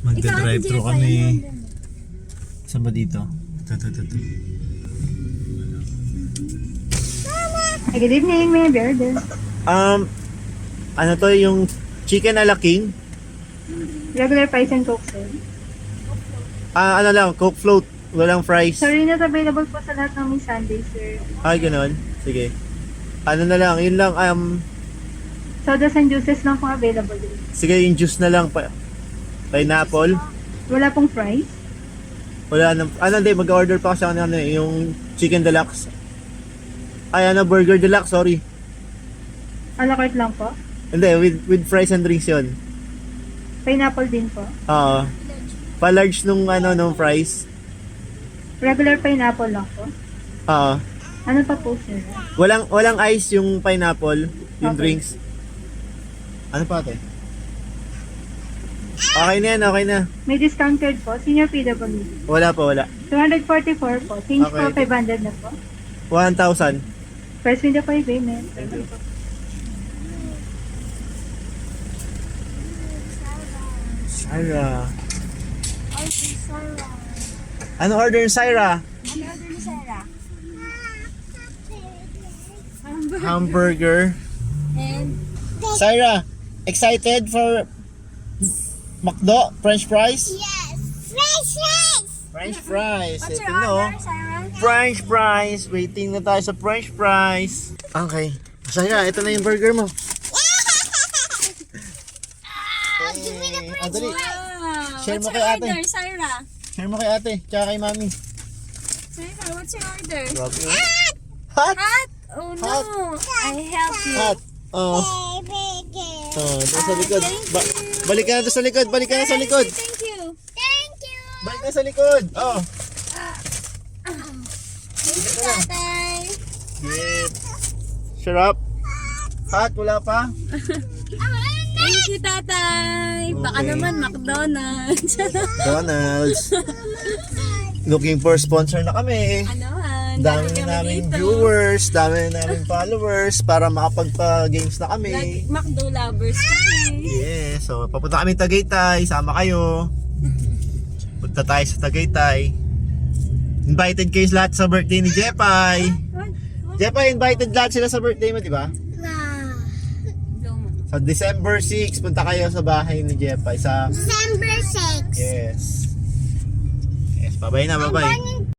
Magda-drive-thru kami. Saan ba dito? Ito. Good evening, may order. Ano to yung chicken ala king? Regular fries and coke, sir. Ano lang, Coke float. Walang fries. Sorry, not available po sa lahat ng may Sunday, sir. Ay, ganun. Sige. Ano na lang, yun lang. Sodas and juices lang po available din. Sige, yung juice na lang. Pineapple. Wala pong fries? Wala nang, hindi, mag-order pa kasi ako ng yung chicken deluxe. Ay, burger deluxe, sorry. A la carte lang po? Hindi, with fries and drinks yun. Pineapple din po? Oo. Pa-large nung fries. Regular pineapple lang po? Oo. Ano pa po, sir? Walang ice yung pineapple, yung Okay. drinks. Ano pa ate? Okay na yan, okay na. May discount card po, senior PWD. Wala pa, wala. 244 po. Change Okay. po, 500 na po. 1,000. First window po yung payment. Thank you. Syra. Ano order ni Syra? Hamburger. And Syra, excited for McDo? French fries? yes, French fries. French fries. What's Ito your no. order, Sarah? French fries. Waiting na tayo sa French fries. Okay. Syra, ito na yung burger mo. Give me the French Dali. fries. Share mo What's kay your ate. order, Sarah? Share mo kay ate, tsaka kay mami. Sarah, what's your order? Grabe. Hot! Hot? Oh no, I help you. Hot! Oh. Oh, doon sa likod. Balik ka na doon sa likod. Balik ka na sa likod. Thank you. Thank you. Balik ka sa likod. Oh. Thank you, tatay. Shit. Shut up. Hot, wala pa? Thank you, tatay. Baka Okay. naman McDonald's. Donald's. Looking for sponsor na kami. Ano han? Dami Lagi kami naming dito. viewers, dami naming followers para makapagpa-games na kami. Lagi McDo lovers kami. Yeah, so papunta kami Tagaytay, sama kayo. Punta tayo sa Tagaytay. Invited kayo lahat sa birthday ni Jepay. Jepay, invited lahat sila sa birthday mo, di ba? Sa December 6, punta kayo sa bahay ni Jepay sa December 6. Yes. Yes, babay na, babay.